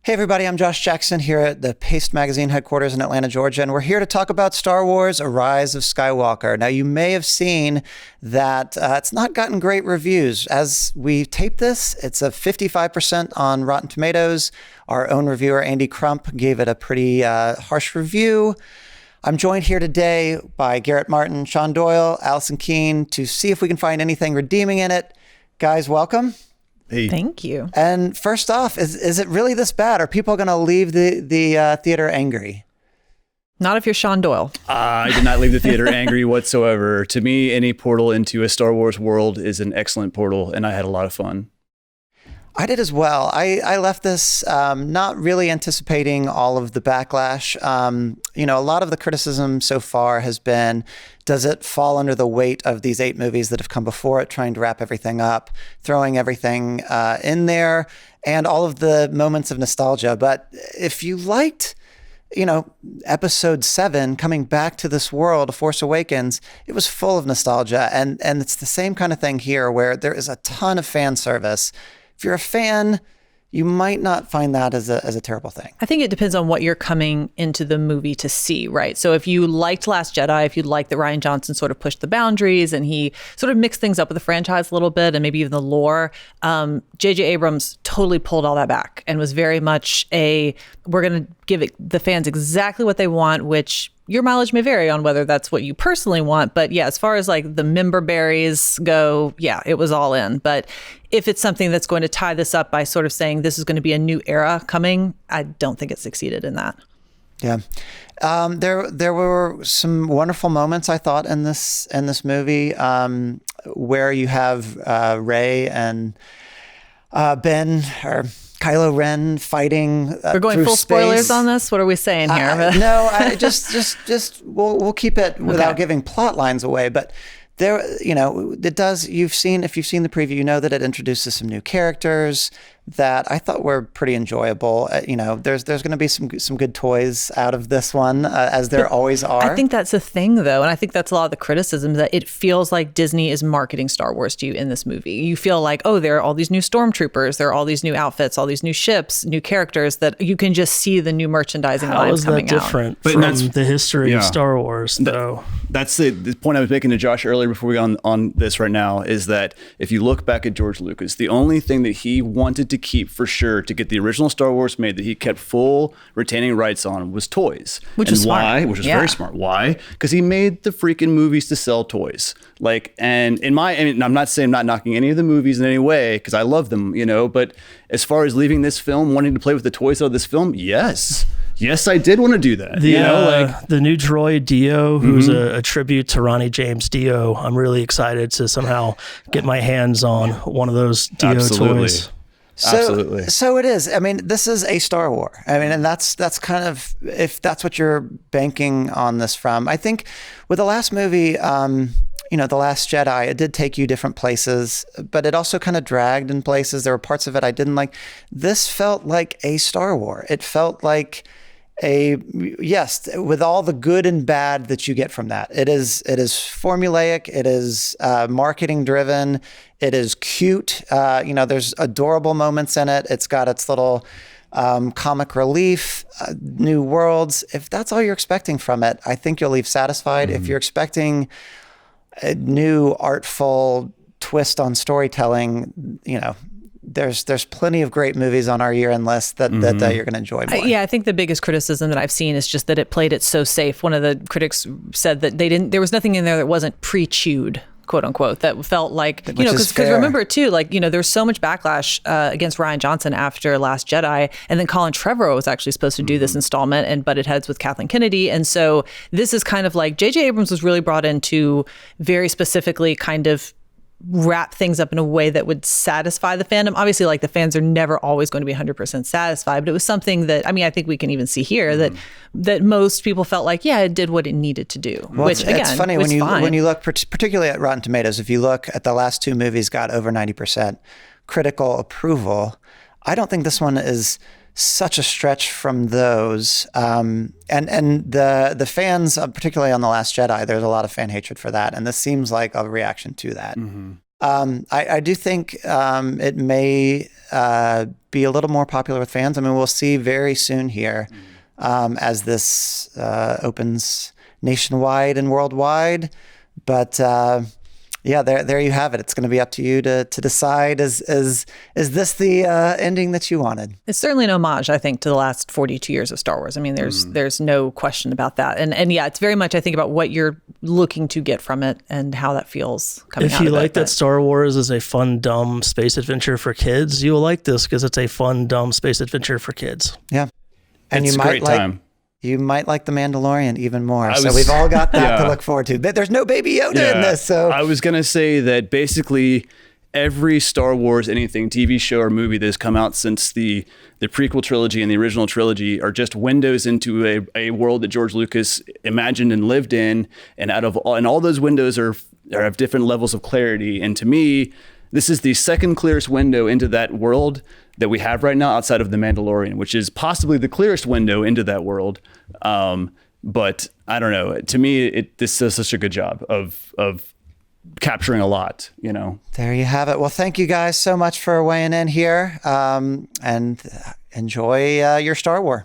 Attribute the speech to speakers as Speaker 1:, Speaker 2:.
Speaker 1: Hey everybody, I'm Josh Jackson here at the Paste Magazine headquarters in Atlanta, Georgia, and we're here to talk about Star Wars: Rise of Skywalker. Now, you may have seen that it's not gotten great reviews. As we tape this, it's a 55% on Rotten Tomatoes. Our own reviewer, Andy Crump, gave it a pretty harsh review. I'm joined here today by Garrett Martin, Sean Doyle, Allison Keene to see if we can find anything redeeming in it. Guys, welcome.
Speaker 2: Hey.
Speaker 3: Thank you.
Speaker 1: And first off, is it really this bad? Are people going to leave the theater angry?
Speaker 3: Not if you're Sean Doyle.
Speaker 2: I did not leave the theater angry whatsoever. To me, any portal into a Star Wars world is an excellent portal, and I had a lot of fun.
Speaker 1: I did as well. I left this not really anticipating all of the backlash. A lot of the criticism so far has been, does it fall under the weight of these 8 movies that have come before it, trying to wrap everything up, throwing everything in there, and all of the moments of nostalgia. But if you liked, episode 7, coming back to this world, Force Awakens, it was full of nostalgia. And it's the same kind of thing here where there is a ton of fan service. If you're a fan, you might not find that as a terrible thing.
Speaker 3: I think it depends on what you're coming into the movie to see, right? So if you liked Last Jedi, if you liked that Rian Johnson sort of pushed the boundaries and he sort of mixed things up with the franchise a little bit and maybe even the lore, J.J. Abrams totally pulled all that back and was very much we're going to give the fans exactly what they want, which your mileage may vary on whether that's what you personally want. But yeah, as far as like the member berries go, yeah, it was all in. But if it's something that's going to tie this up by sort of saying this is going to be a new era coming, I don't think it succeeded in that.
Speaker 1: Yeah. There were some wonderful moments, I thought, in this movie where you have Rey and Ben or Kylo Ren fighting
Speaker 3: We're going full
Speaker 1: space.
Speaker 3: Spoilers on this? What are we saying here?
Speaker 1: No, I just we'll keep it without giving plot lines away. But there, it does. If you've seen the preview, you know that it introduces some new characters that I thought were pretty enjoyable. There's going to be some good toys out of this one, as there always are.
Speaker 3: I think that's a thing, though, and I think that's a lot of the criticism, that it feels like Disney is marketing Star Wars to you in this movie. You feel like, oh, there are all these new stormtroopers, there are all these new outfits, all these new ships, new characters, that you can just see the new merchandising lines coming out.
Speaker 4: How is that different from the history of Star Wars, though?
Speaker 2: That's the point I was making to Josh earlier before we got on this right now, is that if you look back at George Lucas, the only thing that he wanted to keep for sure to get the original Star Wars made, that he kept full retaining rights on, was toys.
Speaker 3: Which is
Speaker 2: smart. Which is very smart. Why? Because he made the freaking movies to sell toys. And I'm not saying I'm not knocking any of the movies in any way, because I love them, but as far as leaving this film, wanting to play with the toys out of this film, yes, I did want to do that.
Speaker 4: The new droid Dio, who's a tribute to Ronnie James Dio. I'm really excited to somehow get my hands on one of those Dio toys.
Speaker 2: Absolutely.
Speaker 1: So it is. I mean, this is a Star Wars. I mean, and that's kind of, if that's what you're banking on this from. I think with the last movie, The Last Jedi, it did take you different places, but it also kind of dragged in places. There were parts of it I didn't like. This felt like a Star Wars. It felt like with all the good and bad that you get from that. It is formulaic. It is marketing driven. It is cute. There's adorable moments in it. It's got its little comic relief, new worlds. If that's all you're expecting from it, I think you'll leave satisfied. If you're expecting a new artful twist on storytelling, there's plenty of great movies on our year-end list that you're going to enjoy more.
Speaker 3: I think the biggest criticism that I've seen is just that it played it so safe. One of the critics said that there was nothing in there that wasn't pre-chewed, quote unquote, that felt like, because remember too, there's so much backlash against Rian Johnson after Last Jedi, and then Colin Trevorrow was actually supposed to do this installment and butted heads with Kathleen Kennedy. And so this is kind of like J.J. Abrams was really brought in to very specifically kind of wrap things up in a way that would satisfy the fandom. Obviously, the fans are never always going to be 100% satisfied, but it was something that, I think we can even see here that most people felt like, yeah, it did what it needed to do.
Speaker 1: Well,
Speaker 3: which again,
Speaker 1: it's funny when you look particularly at Rotten Tomatoes. If you look at the last 2 movies, got over 90% critical approval. I don't think this one is such a stretch from those. And the fans, particularly on The Last Jedi, there's a lot of fan hatred for that. And this seems like a reaction to that. I do think it may be a little more popular with fans. I mean, we'll see very soon here as this opens nationwide and worldwide. But yeah, there you have it. It's going to be up to you to decide. Is this the ending that you wanted?
Speaker 3: It's certainly an homage, I think, to the last 42 years of Star Wars. I mean, there's no question about that. And yeah, it's very much, I think, about what you're looking to get from it and how that feels coming out of it.
Speaker 4: If you like that Star Wars is a fun, dumb space adventure for kids, you'll like this because it's a fun, dumb space adventure for kids.
Speaker 1: Yeah. And
Speaker 2: it's
Speaker 1: you
Speaker 2: a great time.
Speaker 1: You might like The Mandalorian even more. So we've all got that to look forward to. There's no Baby Yoda in this. So
Speaker 2: I was going to say that basically every Star Wars anything TV show or movie that has come out since the prequel trilogy and the original trilogy are just windows into a world that George Lucas imagined and lived in. And all those windows are have different levels of clarity. And to me, this is the second clearest window into that world that we have right now outside of The Mandalorian, which is possibly the clearest window into that world. But I don't know. To me, this does such a good job of capturing a lot, you know.
Speaker 1: There you have it. Well, thank you guys so much for weighing in here, and enjoy your Star Wars.